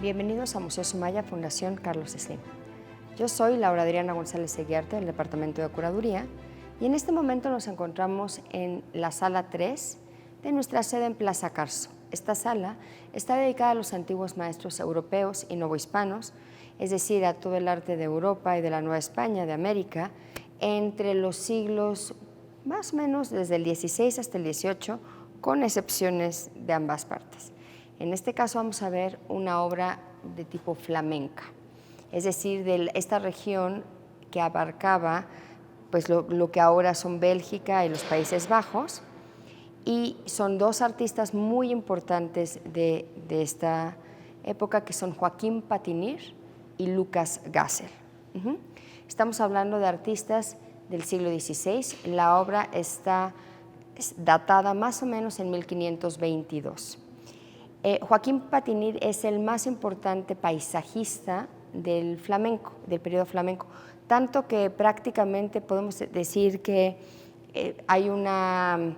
Bienvenidos a Museo Sumaya, Fundación Carlos Slim. Yo soy Laura Adriana González Eguiarte, del Departamento de Curaduría, y en este momento nos encontramos en la Sala 3 de nuestra sede en Plaza Carso. Esta sala está dedicada a los antiguos maestros europeos y novohispanos, es decir, a todo el arte de Europa y de la Nueva España, de América, entre los siglos más o menos desde el 16 hasta el 18, con excepciones de ambas partes. En este caso vamos a ver una obra de tipo flamenca, es decir, de esta región que abarcaba pues, lo que ahora son Bélgica y los Países Bajos, y son dos artistas muy importantes de esta época, que son Joaquín Patinir y Lucas Gassel. Estamos hablando de artistas del siglo XVI, la obra está datada más o menos en 1522. Joaquín Patinir es el más importante paisajista del flamenco, del periodo flamenco, tanto que prácticamente podemos decir que hay una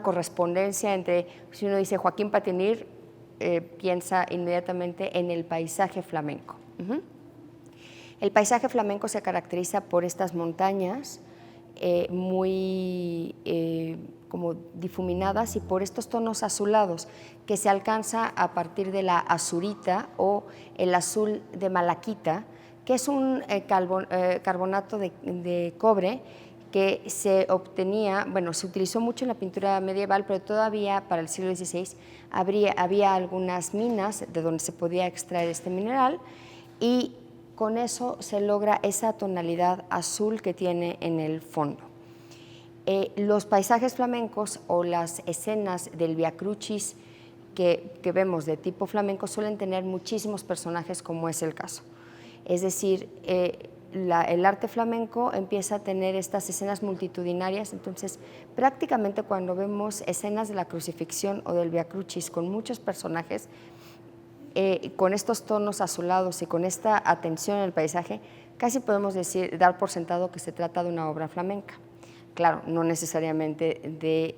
correspondencia entre, si uno dice Joaquín Patinir, piensa inmediatamente en el paisaje flamenco. El paisaje flamenco se caracteriza por estas montañas muy como difuminadas y por estos tonos azulados que se alcanza a partir de la azurita o el azul de malaquita, que es un carbonato de cobre que se obtenía, bueno, se utilizó mucho en la pintura medieval, pero todavía para el siglo XVI había algunas minas de donde se podía extraer este mineral, y con eso se logra esa tonalidad azul que tiene en el fondo. Los paisajes flamencos o las escenas del Via Crucis que vemos de tipo flamenco suelen tener muchísimos personajes, como es el caso. Es decir, el arte flamenco empieza a tener estas escenas multitudinarias, entonces prácticamente cuando vemos escenas de la crucifixión o del Via Crucis con muchos personajes, con estos tonos azulados y con esta atención en el paisaje, casi podemos dar por sentado que se trata de una obra flamenca. Claro, no necesariamente de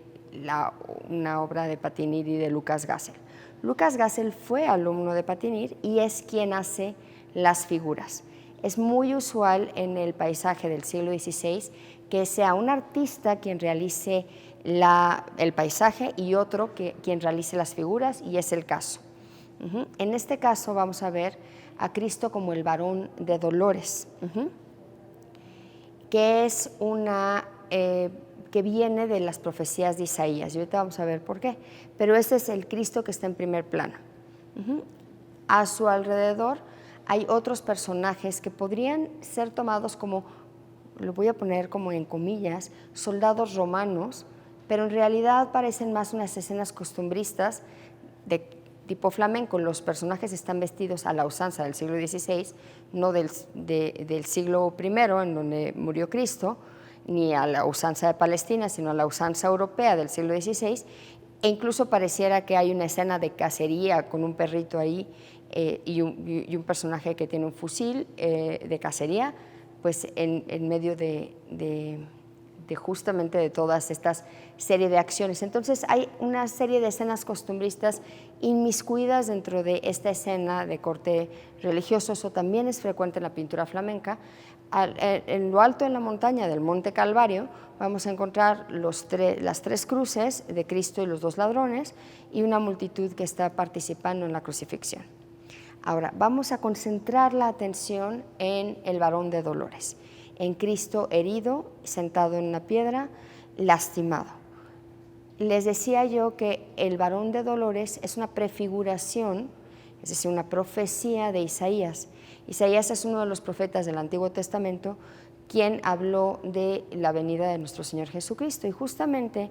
una obra de Patinir y de Lucas Gassel. Lucas Gassel fue alumno de Patinir y es quien hace las figuras. Es muy usual en el paisaje del siglo XVI que sea un artista quien realice el paisaje y otro quien realice las figuras, y es el caso. En este caso vamos a ver a Cristo como el varón de dolores, que es que viene de las profecías de Isaías, y ahorita vamos a ver por qué, pero este es el Cristo que está en primer plano. A su alrededor hay otros personajes que podrían ser tomados como, lo voy a poner como en comillas, soldados romanos, pero en realidad parecen más unas escenas costumbristas de tipo flamenco. Los personajes están vestidos a la usanza del siglo XVI, no del siglo I, en donde murió Cristo, ni a la usanza de Palestina, sino a la usanza europea del siglo XVI, e incluso pareciera que hay una escena de cacería con un perrito ahí y un personaje que tiene un fusil de cacería, pues en medio de justamente de todas estas serie de acciones. Entonces hay una serie de escenas costumbristas inmiscuidas dentro de esta escena de corte religioso. Eso también es frecuente en la pintura flamenca. En lo alto de la montaña del Monte Calvario vamos a encontrar las tres cruces de Cristo y los dos ladrones y una multitud que está participando en la crucifixión. Ahora vamos a concentrar la atención en el varón de dolores, en Cristo herido, sentado en una piedra, lastimado. Les decía yo que el varón de dolores es una prefiguración, es decir, una profecía de Isaías. Isaías es uno de los profetas del Antiguo Testamento quien habló de la venida de nuestro Señor Jesucristo, y justamente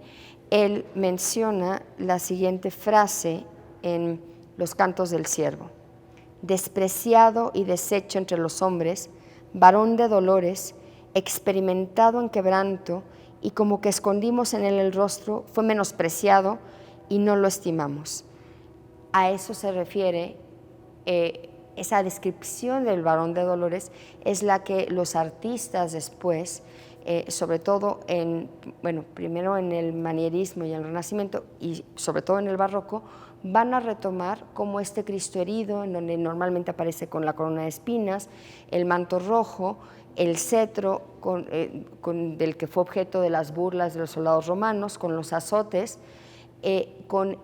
él menciona la siguiente frase en los Cantos del Siervo: despreciado y deshecho entre los hombres, varón de dolores, experimentado en quebranto, y como que escondimos en él el rostro, fue menospreciado y no lo estimamos. A eso se refiere esa descripción del varón de dolores, es la que los artistas después sobre todo primero en el manierismo y el Renacimiento y sobre todo en el Barroco, van a retomar como este Cristo herido, en donde normalmente aparece con la corona de espinas, el manto rojo, el cetro del que fue objeto de las burlas de los soldados romanos, con los azotes, con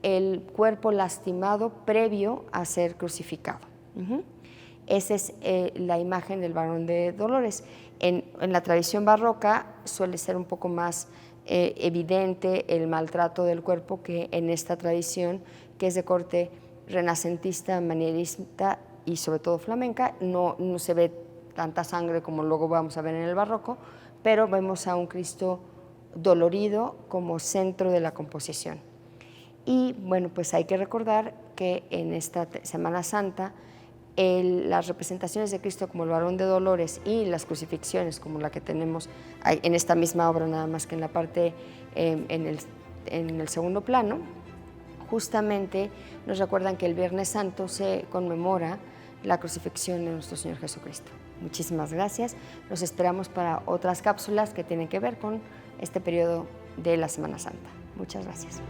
el cuerpo lastimado previo a ser crucificado. Esa es la imagen del varón de dolores. En la tradición barroca suele ser un poco más evidente el maltrato del cuerpo que en esta tradición, que es de corte renacentista, manierista y sobre todo flamenca. No se ve tanta sangre como luego vamos a ver en el barroco, pero vemos a un Cristo dolorido como centro de la composición. Y bueno, pues hay que recordar que en esta Semana Santa las representaciones de Cristo como el varón de dolores y las crucifixiones como la que tenemos en esta misma obra, nada más que en la parte en el segundo plano, justamente nos recuerdan que el Viernes Santo se conmemora la crucifixión de nuestro Señor Jesucristo. Muchísimas gracias. Los esperamos para otras cápsulas que tienen que ver con este periodo de la Semana Santa. Muchas gracias.